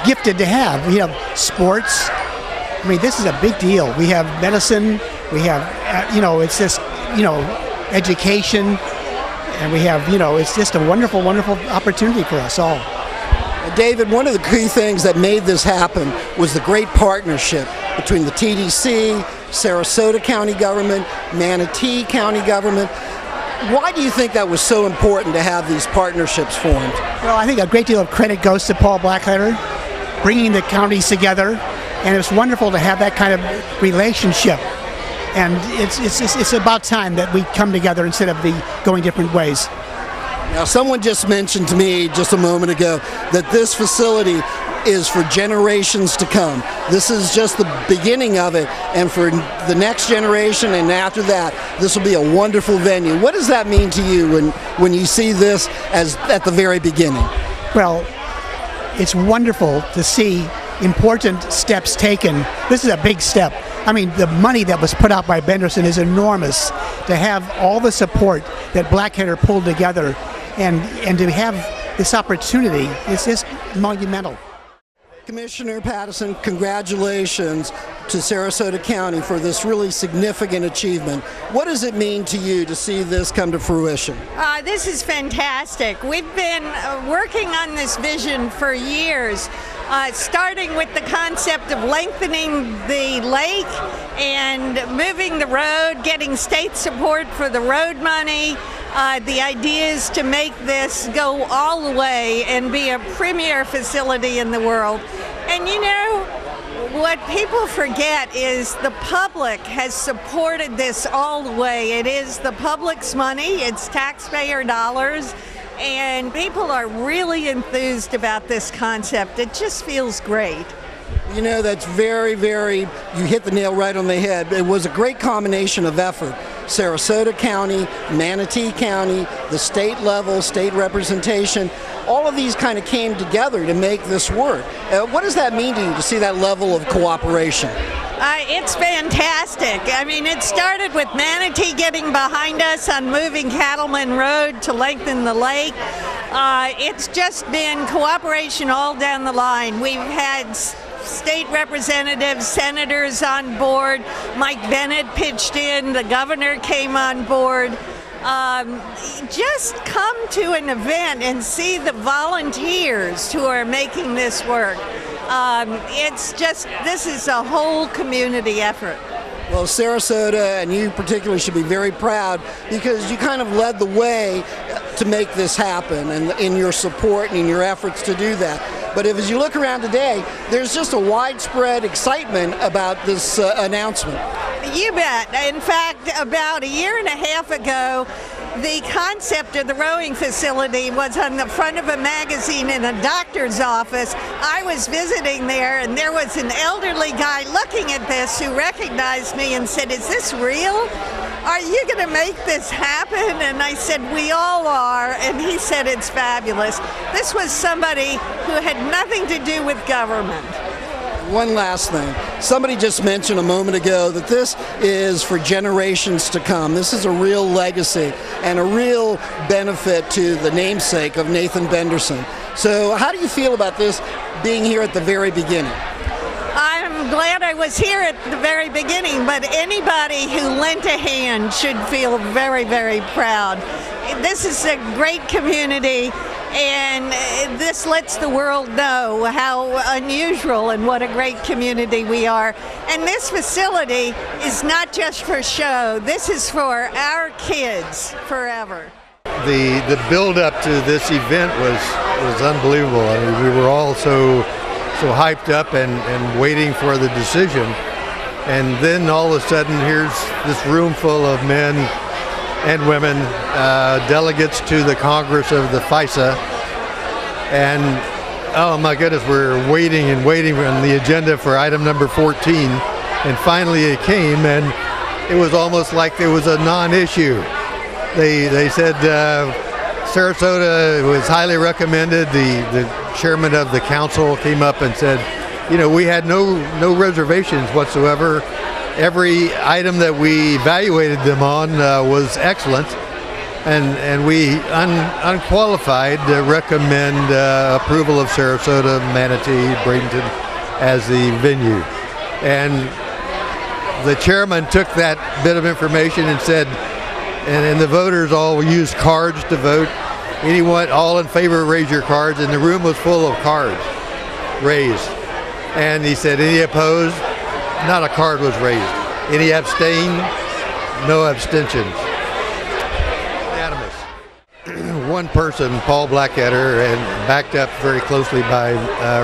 Speaker 13: gifted to have. We have sports. I mean, this is a big deal. We have medicine. We have, it's just, education. And we have, it's just a wonderful, wonderful opportunity for us all.
Speaker 9: David, one of the key things that made this happen was the great partnership between the TDC, Sarasota County government, Manatee County government. Why do you think that was so important to have these partnerships formed?
Speaker 13: Well, I think a great deal of credit goes to Paul Blackletter, bringing the counties together, and it's wonderful to have that kind of relationship. And it's about time that we come together instead of going different ways.
Speaker 9: Now, someone just mentioned to me just a moment ago that this facility is for generations to come. This is just the beginning of it, and for the next generation and after that, this will be a wonderful venue. What does that mean to you when you see this as at the very beginning?
Speaker 13: Well, it's wonderful to see important steps taken. This is a big step. I mean, the money that was put out by Benderson is enormous. To have all the support that Blackheader pulled together and to have this opportunity, it's just monumental.
Speaker 9: Commissioner Pattison, congratulations to Sarasota County for this really significant achievement. What does it mean to you to see this come to fruition?
Speaker 14: This is fantastic. We've been working on this vision for years, starting with the concept of lengthening the lake and moving the road, getting state support for the road money. The idea is to make this go all the way and be a premier facility in the world. And you know, what people forget is the public has supported this all the way. It is the public's money, it's taxpayer dollars, and people are really enthused about this concept. It just feels great.
Speaker 9: You know, that's very, you hit the nail right on the head. It was a great combination of effort. Sarasota County, Manatee County, the state level, state representation, all of these kind of came together to make this work. What does that mean to you to see that level of cooperation?
Speaker 14: It's fantastic. I mean, it started with Manatee getting behind us on moving Cattleman Road to lengthen the lake. It's just been cooperation all down the line. We've had state representatives, senators on board. Mike Bennett pitched in. The governor came on board. Just come to an event and see the volunteers who are making this work. It's just, this is a whole community effort.
Speaker 9: Well, Sarasota and you particularly should be very proud because you kind of led the way to make this happen and in your support and in your efforts to do that. But as you look around today, there's just a widespread excitement about this announcement.
Speaker 14: You bet. In fact, about a year and a half ago, the concept of the rowing facility was on the front of a magazine in a doctor's office. I was visiting there, and there was an elderly guy looking at this who recognized me and said, "Is this real? Are you going to make this happen?" And I said, "We all are." And he said, "It's fabulous." This was somebody who had nothing to do with government.
Speaker 9: One last thing. Somebody just mentioned a moment ago that this is for generations to come. This is a real legacy and a real benefit to the namesake of Nathan Benderson. So how do you feel about this being here at the very beginning?
Speaker 14: I'm glad I was here at the very beginning, but anybody who lent a hand should feel very, very proud. This is a great community, and this lets the world know how unusual and what a great community we are. And this facility is not just for show. This is for our kids forever.
Speaker 6: The build-up to this event was unbelievable. I mean, we were all so hyped up and waiting for the decision. And then all of a sudden, here's this room full of men and women, delegates to the Congress of the FISA. And oh my goodness, we're waiting and waiting on the agenda for item number 14. And finally it came, and it was almost like there was a non-issue. They said Sarasota was highly recommended. The chairman of the council came up and said, you know, we had no reservations whatsoever. Every item that we evaluated them on was excellent, and we unqualified recommend approval of Sarasota, Manatee, Bradenton as the venue. And the chairman took that bit of information and said, and the voters all used cards to vote. Anyone, all in favor, raise your cards, and the room was full of cards raised. And he said, any opposed? Not a card was raised. Any abstain? No abstentions. Unanimous. One person, Paul Blackheader, and backed up very closely by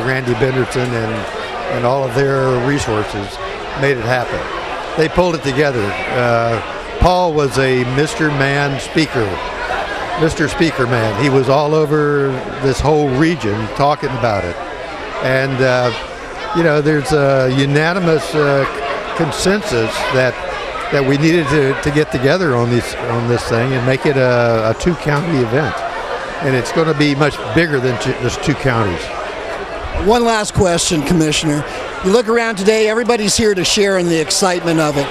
Speaker 6: Randy Benderson and all of their resources, made it happen. They pulled it together. Paul was a Mr. Man speaker, Mr. Speaker Man. He was all over this whole region talking about it. And there's a unanimous consensus that we needed to get together on this thing and make it a two-county event. And it's going to be much bigger than just two counties.
Speaker 9: One last question, Commissioner. You look around today, everybody's here to share in the excitement of it,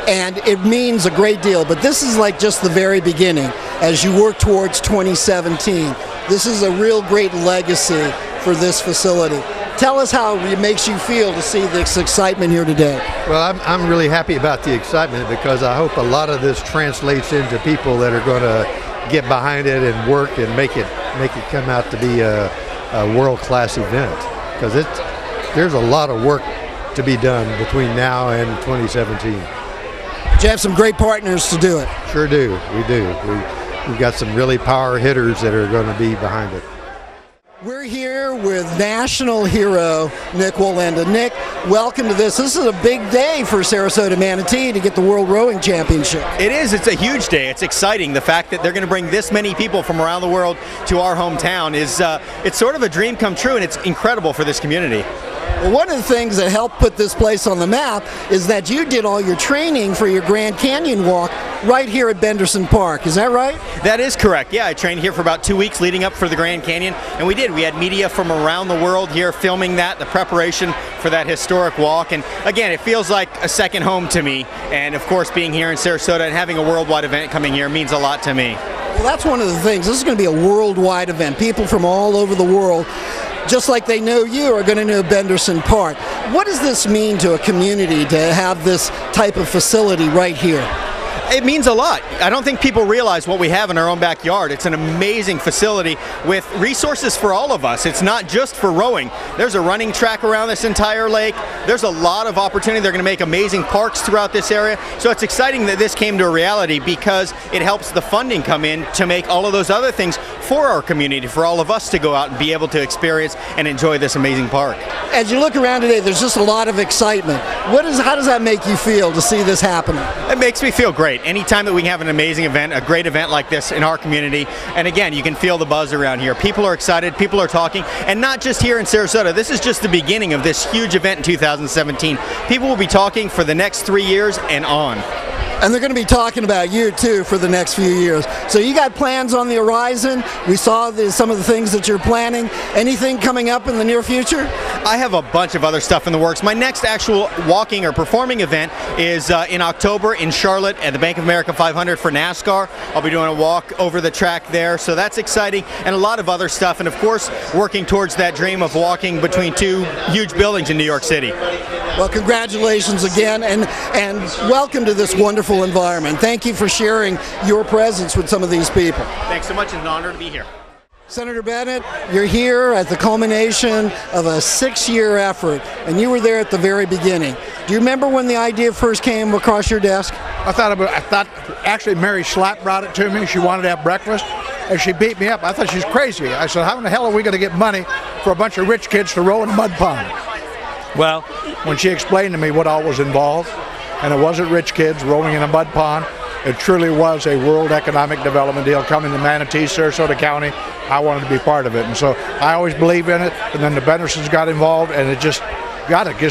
Speaker 9: and it means a great deal. But this is like just the very beginning as you work towards 2017. This is a real great legacy for this facility. Tell us how it makes you feel to see this excitement here today.
Speaker 6: Well, I'm really happy about the excitement because I hope a lot of this translates into people that are going to get behind it and work and make it come out to be a world-class event. Because there's a lot of work to be done between now and 2017.
Speaker 9: You have some great partners to do it.
Speaker 6: Sure do. We do. We've got some really power hitters that are going to be behind it.
Speaker 9: We're here with national hero Nick Wolinda. Nick, welcome to this. This is a big day for Sarasota Manatee to get the World Rowing Championship.
Speaker 15: It is. It's a huge day. It's exciting. The fact that they're going to bring this many people from around the world to our hometown is it's sort of a dream come true, and it's incredible for this community.
Speaker 9: Well, one of the things that helped put this place on the map is that you did all your training for your Grand Canyon walk right here at Benderson Park. Is that right?
Speaker 15: That is correct. Yeah, I trained here for about 2 weeks leading up for the Grand Canyon, and we did. We had media from around the world here filming that, the preparation for that historic walk. And again, it feels like a second home to me. And of course, being here in Sarasota and having a worldwide event coming here means a lot to me.
Speaker 9: Well, that's one of the things. This is going to be a worldwide event. People from all over the world, just like they know you, are going to know Benderson Park. What does this mean to a community to have this type of facility right here?
Speaker 15: It means a lot. I don't think people realize what we have in our own backyard. It's an amazing facility with resources for all of us. It's not just for rowing. There's a running track around this entire lake. There's a lot of opportunity. They're going to make amazing parks throughout this area. So it's exciting that this came to a reality because it helps the funding come in to make all of those other things for our community, for all of us to go out and be able to experience and enjoy this amazing park.
Speaker 9: As you look around today, there's just a lot of excitement. How does that make you feel to see this happening?
Speaker 15: It makes me feel great. Anytime that we can have an amazing event, a great event like this in our community, and again, you can feel the buzz around here. People are excited, people are talking, and not just here in Sarasota. This is just the beginning of this huge event in 2017. People will be talking for the next 3 years and on.
Speaker 9: And they're going to be talking about you, too, for the next few years. So you got plans on the horizon. We saw some of the things that you're planning. Anything coming up in the near future?
Speaker 15: I have a bunch of other stuff in the works. My next actual walking or performing event is in October in Charlotte at the Bank of America 500 for NASCAR. I'll be doing a walk over the track there, so that's exciting, and a lot of other stuff. And of course, working towards that dream of walking between two huge buildings in New York City.
Speaker 9: Well, congratulations again, and welcome to this wonderful environment. Thank you for sharing your presence with some of these people.
Speaker 15: Thanks so much. It's an honor to be here.
Speaker 9: Senator Bennett, you're here at the culmination of a 6-year effort, and you were there at the very beginning. Do you remember when the idea first came across your desk?
Speaker 16: I thought actually Mary Schlapp brought it to me. She wanted to have breakfast, and she beat me up. I thought she's crazy. I said, how in the hell are we going to get money for a bunch of rich kids to row in a mud pond? Well, when she explained to me what all was involved, and it wasn't rich kids rowing in a mud pond, it truly was a World Economic Development deal coming to Manatee, Sarasota County. I wanted to be part of it, and so I always believed in it. And then the Bendersons got involved, and it just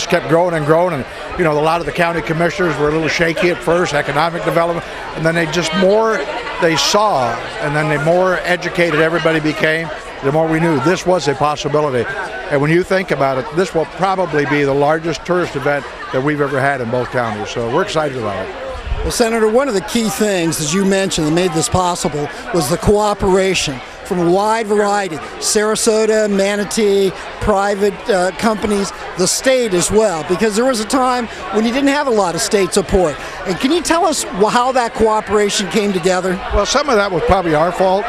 Speaker 16: kept growing and growing. And a lot of the county commissioners were a little shaky at first, economic development, and then they saw, and then the more educated everybody became, the more we knew this was a possibility. And when you think about it, this will probably be the largest tourist event that we've ever had in both counties. So we're excited about it.
Speaker 9: Well, Senator, one of the key things, as you mentioned, that made this possible was the cooperation from a wide variety, Sarasota, Manatee, private companies, the state as well, because there was a time when you didn't have a lot of state support. And can you tell us how that cooperation came together?
Speaker 16: Well, some of that was probably our fault.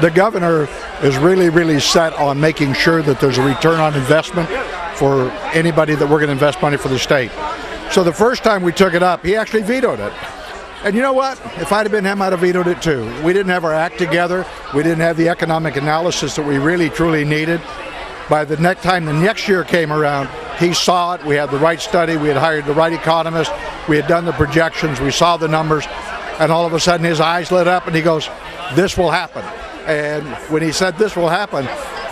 Speaker 16: The governor is really, really set on making sure that there's a return on investment for anybody that we're going to invest money for the state. So the first time we took it up, he actually vetoed it. And you know what? If I'd have been him, I'd have vetoed it too. We didn't have our act together. We didn't have the economic analysis that we really, truly needed. By the next time the next year came around, he saw it. We had the right study. We had hired the right economist. We had done the projections. We saw the numbers. And all of a sudden his eyes lit up and he goes, this will happen. And when he said this will happen,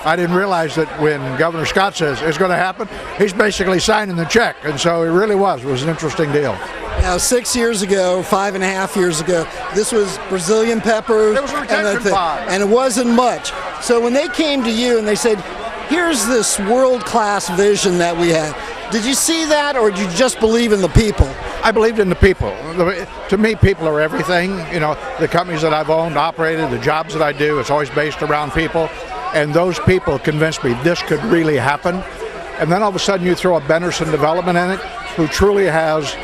Speaker 16: I didn't realize that when Governor Scott says it's going to happen, he's basically signing the check. And so it really was. It was an interesting deal.
Speaker 9: Now, 6 years ago, 5.5 years ago, this was Brazilian peppers.
Speaker 16: It was a retention pond.
Speaker 9: And it wasn't much. So when they came to you and they said, here's this world-class vision that we had, did you see that, or did you just believe in the people?
Speaker 16: I believed in the people. To me, people are everything. You know, the companies that I've owned, operated, the jobs that I do, it's always based around people. And those people convinced me this could really happen. And then all of a sudden you throw a Benderson Development in it, who truly has,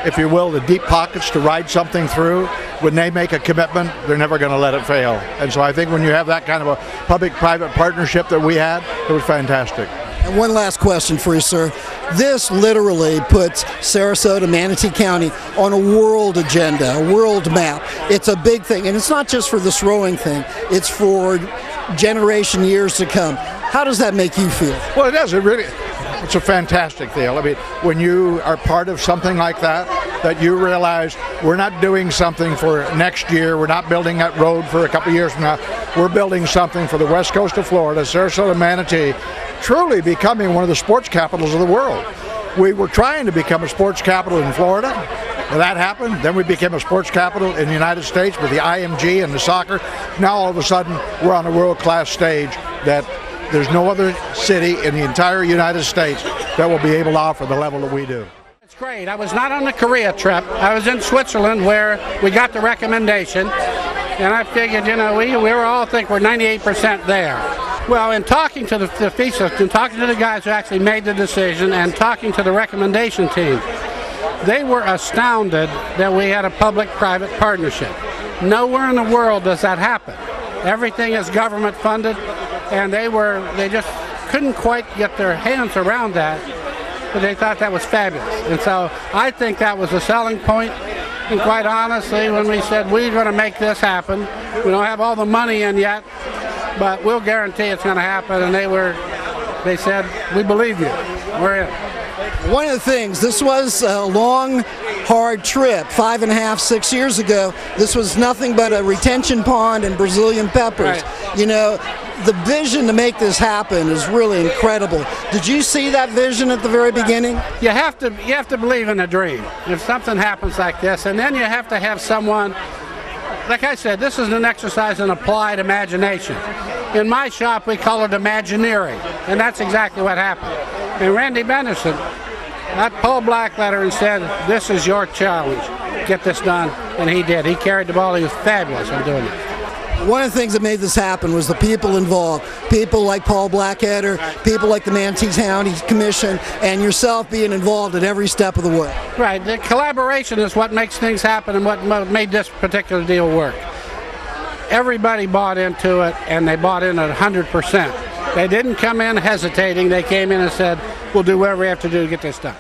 Speaker 16: if you will, the deep pockets to ride something through. When they make a commitment, they're never going to let it fail. And so I think when you have that kind of a public-private partnership that we had, it was fantastic.
Speaker 9: And one last question for you, sir. This literally puts Sarasota, Manatee County on a world agenda, a world map. It's a big thing, and it's not just for this rowing thing. It's for generation years to come. How does that make you feel?
Speaker 16: Well, it does. It's a fantastic deal. I mean, when you are part of something like that you realize we're not doing something for next year. We're not building that road for a couple years from now. We're building something for the west coast of Florida, Sarasota, Manatee, truly becoming one of the sports capitals of the world. We were trying to become a sports capital in Florida. When that happened, then we became a sports capital in the United States with the IMG and the soccer. Now all of a sudden we're on a world-class stage that there's no other city in the entire United States that will be able to offer the level that we do.
Speaker 3: It's great. I was not on the Korea trip. I was in Switzerland where we got the recommendation, and I figured, you know, we were all think we're 98% there. Well, in talking to the thesis, and talking to the guys who actually made the decision, and talking to the recommendation team, they were astounded that we had a public-private partnership. Nowhere in the world does that happen. Everything is government funded, and they just couldn't quite get their hands around that, but they thought that was fabulous. And so I think that was a selling point. And quite honestly, when we said we're going to make this happen, we don't have all the money in yet, but we'll guarantee it's going to happen. And they said, we believe you. We're in.
Speaker 9: One of the things, this was a long, hard trip. 5.5, 6 years ago, this was nothing but a retention pond and Brazilian peppers.
Speaker 3: Right.
Speaker 9: You know, the vision to make this happen is really incredible. Did you see that vision at the very beginning?
Speaker 3: You have to believe in a dream. If something happens like this, and then you have to have someone, like I said, this is an exercise in applied imagination. In my shop, we call it Imagineering, and that's exactly what happened. And Randy Benderson got Paul Blackletter and said, this is your challenge. Get this done. And he did. He carried the ball. He was fabulous in doing it.
Speaker 9: One of the things that made this happen was the people involved. People like Paul Blackletter, people like the Manatee County Commission, and yourself being involved at every step of the way.
Speaker 3: Right. The collaboration is what makes things happen and what made this particular deal work. Everybody bought into it, and they bought in at 100%. They didn't come in hesitating. They came in and said, we'll do whatever we have to do to get this done.